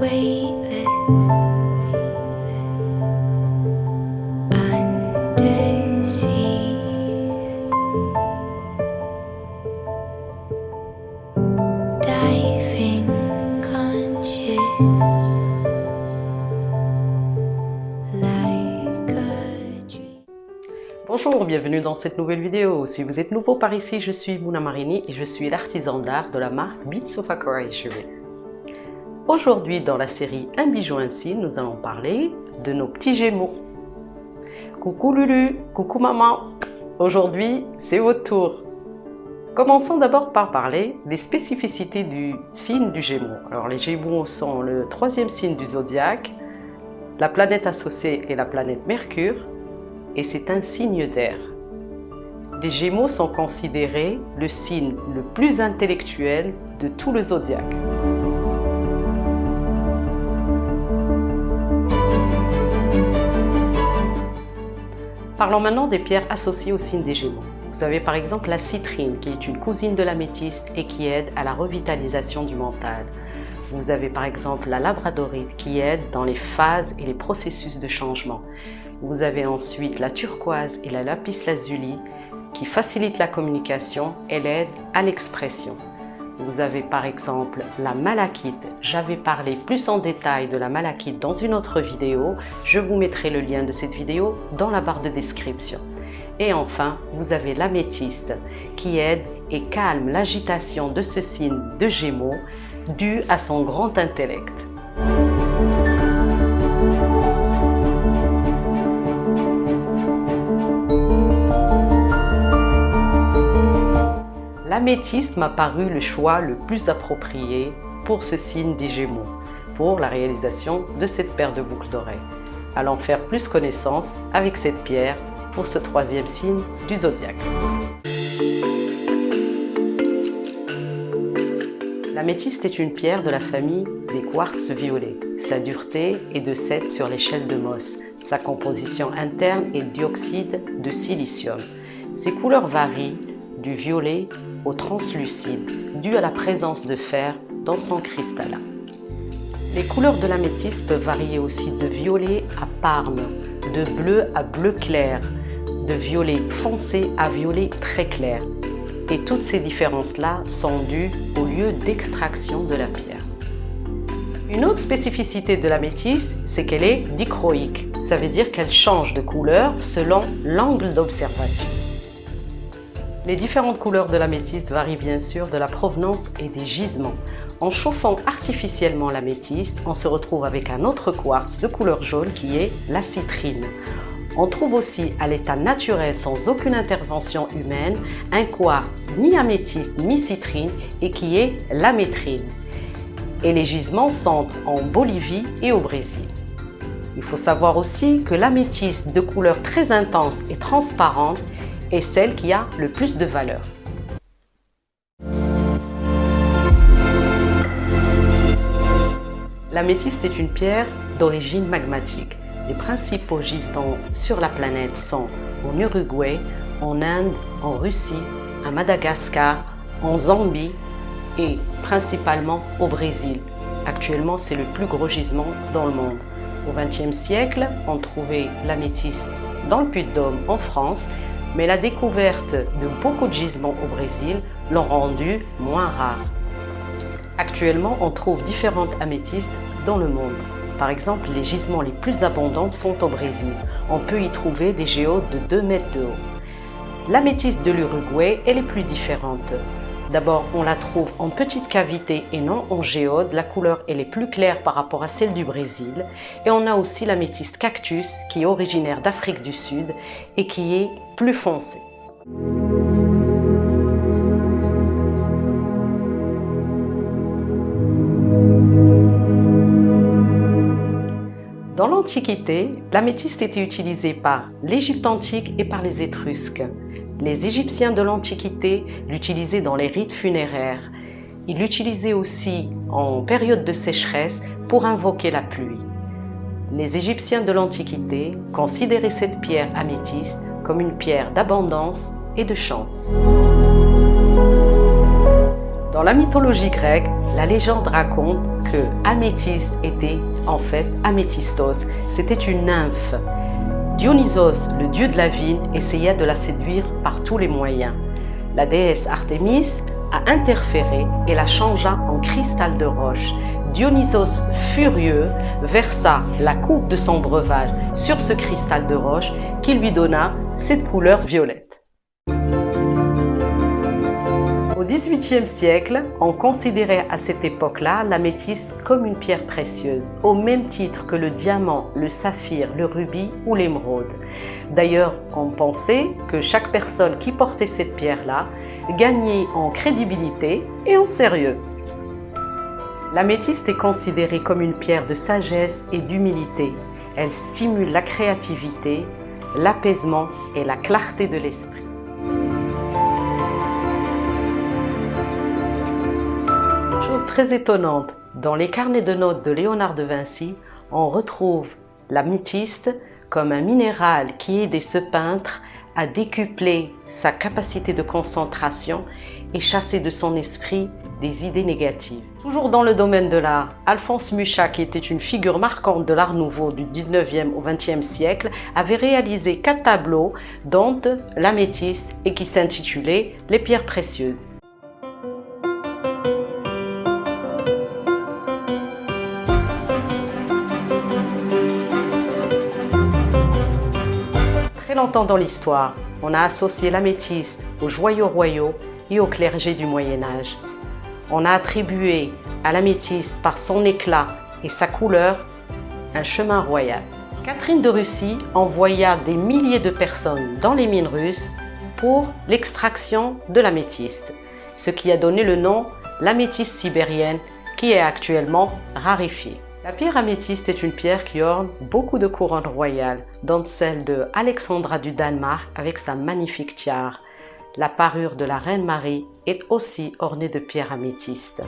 weightless underseas, diving conscious like a dream. Bonjour, bienvenue dans cette nouvelle vidéo. Si vous êtes nouveau par ici, je suis Mouna Marini et je suis l'artisan d'art de la marque Beats of Akoraishiri. Aujourd'hui, dans la série Un bijou ainsi, nous allons parler de nos petits gémeaux. Coucou Lulu, coucou maman. Aujourd'hui, c'est votre tour. Commençons d'abord par parler des spécificités du signe du Gémeaux. Alors, les Gémeaux sont le troisième signe du zodiaque. La planète associée est la planète Mercure et c'est un signe d'air. Les Gémeaux sont considérés le signe le plus intellectuel de tout le zodiaque. Parlons maintenant des pierres associées au signe des Gémeaux. Vous avez par exemple la citrine qui est une cousine de l'améthyste et qui aide à la revitalisation du mental. Vous avez par exemple la labradorite qui aide dans les phases et les processus de changement. Vous avez ensuite la turquoise et la lapis lazuli qui facilitent la communication et l'aident à l'expression. Vous avez par exemple la malachite. J'avais parlé plus en détail de la malachite dans une autre vidéo. Je vous mettrai le lien de cette vidéo dans la barre de description. Et enfin, vous avez l'améthyste qui aide et calme l'agitation de ce signe de Gémeaux dû à son grand intellect. L'améthyste m'a paru le choix le plus approprié pour ce signe des Gémeaux, pour la réalisation de cette paire de boucles d'oreilles. Allons faire plus connaissance avec cette pierre pour ce troisième signe du zodiaque. L'améthyste est une pierre de la famille des quartz violets. Sa dureté est de 7 sur l'échelle de Mohs. Sa composition interne est dioxyde de silicium. Ses couleurs varient du violet au translucide, dû à la présence de fer dans son cristallin. Les couleurs de l'améthyste peuvent varier aussi de violet à parme, de bleu à bleu clair, de violet foncé à violet très clair. Et toutes ces différences-là sont dues au lieu d'extraction de la pierre. Une autre spécificité de l'améthyste, c'est qu'elle est dichroïque. Ça veut dire qu'elle change de couleur selon l'angle d'observation. Les différentes couleurs de l'améthyste varient bien sûr de la provenance et des gisements. En chauffant artificiellement l'améthyste, on se retrouve avec un autre quartz de couleur jaune qui est la citrine. On trouve aussi à l'état naturel, sans aucune intervention humaine, un quartz mi-améthyste, mi-citrine et qui est l'amétrine. Et les gisements sont en Bolivie et au Brésil. Il faut savoir aussi que l'améthyste de couleur très intense et transparente est celle qui a le plus de valeur. L'améthyste est une pierre d'origine magmatique. Les principaux gisements sur la planète sont en Uruguay, en Inde, en Russie, à Madagascar, en Zambie et principalement au Brésil. Actuellement, c'est le plus gros gisement dans le monde. Au XXe siècle, on trouvait l'améthyste dans le Puy-de-Dôme en France, mais la découverte de beaucoup de gisements au Brésil l'ont rendu moins rare. Actuellement, on trouve différentes améthystes dans le monde. Par exemple, les gisements les plus abondants sont au Brésil. On peut y trouver des géodes de 2 mètres de haut. L'améthyste de l'Uruguay, elle est plus différente. D'abord, on la trouve en petite cavité et non en géode. La couleur, elle est plus claire par rapport à celle du Brésil. Et on a aussi l'améthyste cactus, qui est originaire d'Afrique du Sud et qui est plus foncé. Dans l'Antiquité, l'améthyste était utilisée par l'Égypte antique et par les Étrusques. Les Égyptiens de l'Antiquité l'utilisaient dans les rites funéraires. Ils l'utilisaient aussi en période de sécheresse pour invoquer la pluie. Les Égyptiens de l'Antiquité considéraient cette pierre améthyste comme une pierre d'abondance et de chance. Dans la mythologie grecque, la légende raconte que Améthyste était en fait Améthystos. C'était une nymphe. Dionysos, le dieu de la vigne, essaya de la séduire par tous les moyens. La déesse Artémis a interféré et la changea en cristal de roche. Dionysos, furieux, versa la coupe de son breuvage sur ce cristal de roche qui lui donna cette couleur violette. Au XVIIIe siècle, on considérait à cette époque-là l'améthyste comme une pierre précieuse, au même titre que le diamant, le saphir, le rubis ou l'émeraude. D'ailleurs, on pensait que chaque personne qui portait cette pierre-là gagnait en crédibilité et en sérieux. L'améthyste est considérée comme une pierre de sagesse et d'humilité. Elle stimule la créativité, l'apaisement et la clarté de l'esprit. Chose très étonnante, dans les carnets de notes de Léonard de Vinci, on retrouve l'améthyste comme un minéral qui aidait ce peintre à décupler sa capacité de concentration et chasser de son esprit des idées négatives. Toujours dans le domaine de l'art, Alphonse Mucha, qui était une figure marquante de l'art nouveau du 19e au 20e siècle, avait réalisé 4 tableaux, dont l'améthyste et qui s'intitulaient « Les pierres précieuses ». Très longtemps dans l'histoire, on a associé l'améthyste aux joyaux royaux et au clergé du Moyen-Âge. On a attribué à l'améthyste, par son éclat et sa couleur, un chemin royal. Catherine de Russie envoya des milliers de personnes dans les mines russes pour l'extraction de l'améthyste, ce qui a donné le nom l'améthyste sibérienne, qui est actuellement raréfiée. La pierre améthyste est une pierre qui orne beaucoup de couronnes royales, dont celle de Alexandra du Danemark avec sa magnifique tiare. La parure de la reine Marie est aussi ornée de pierres améthystes.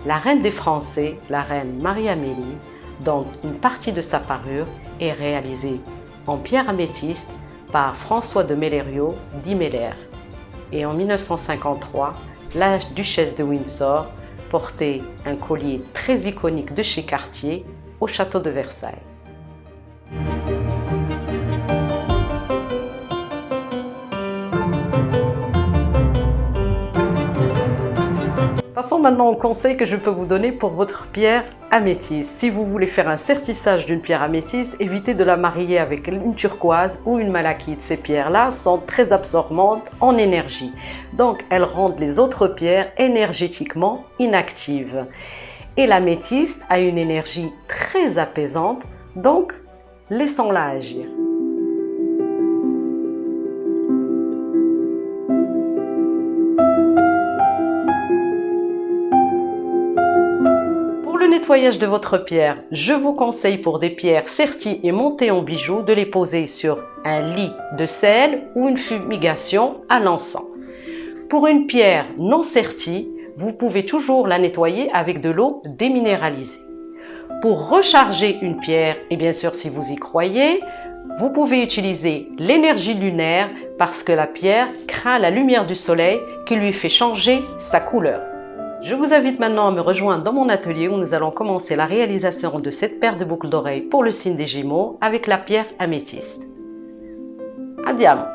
La reine des Français, la reine Marie-Amélie, dont une partie de sa parure est réalisée en pierre améthyste par François de Mellerio, dit Meller. Et en 1953, la duchesse de Windsor portait un collier très iconique de chez Cartier au château de Versailles. Passons maintenant au conseil que je peux vous donner pour votre pierre améthyste. Si vous voulez faire un sertissage d'une pierre améthyste, évitez de la marier avec une turquoise ou une malachite. Ces pierres-là sont très absorbantes en énergie. Donc, elles rendent les autres pierres énergétiquement inactives. Et l'améthyste a une énergie très apaisante, donc laissons-la agir. Nettoyage de votre pierre, je vous conseille pour des pierres serties et montées en bijoux de les poser sur un lit de sel ou une fumigation à l'encens. Pour une pierre non sertie, vous pouvez toujours la nettoyer avec de l'eau déminéralisée. Pour recharger une pierre, et bien sûr si vous y croyez, vous pouvez utiliser l'énergie lunaire parce que la pierre craint la lumière du soleil qui lui fait changer sa couleur. Je vous invite maintenant à me rejoindre dans mon atelier où nous allons commencer la réalisation de cette paire de boucles d'oreilles pour le signe des Gémeaux avec la pierre améthyste. Andiamo!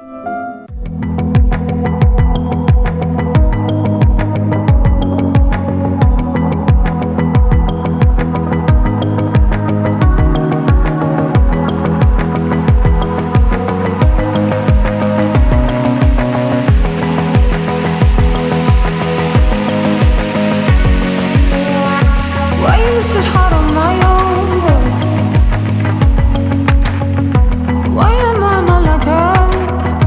Why am I not like her?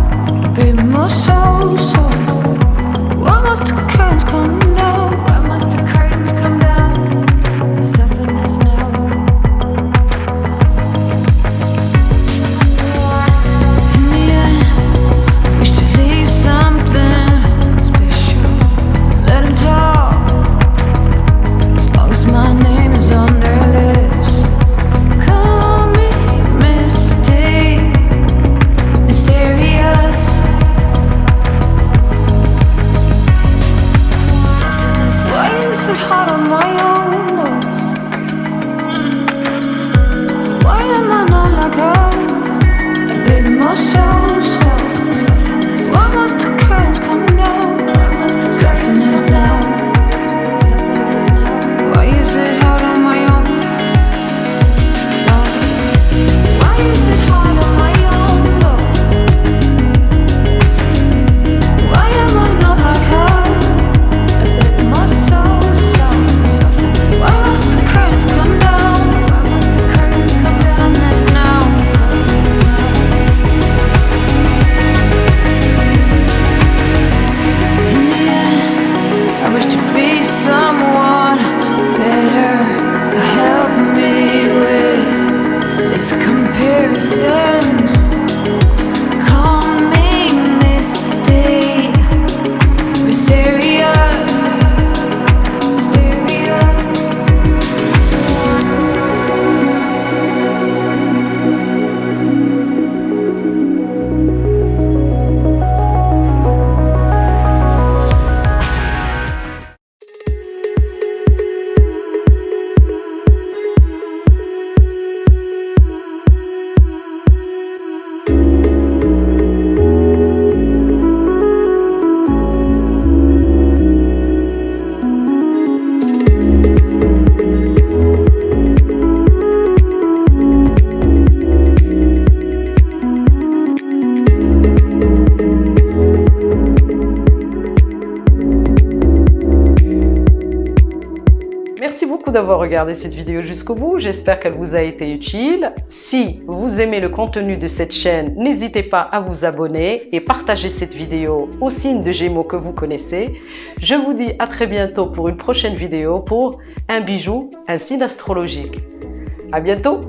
d'avoir regardé cette vidéo jusqu'au bout. J'espère qu'elle vous a été utile. Si vous aimez le contenu de cette chaîne, n'hésitez pas à vous abonner et partager cette vidéo au signe de Gémeaux que vous connaissez. Je vous dis à très bientôt pour une prochaine vidéo pour un bijou, un signe astrologique. À bientôt!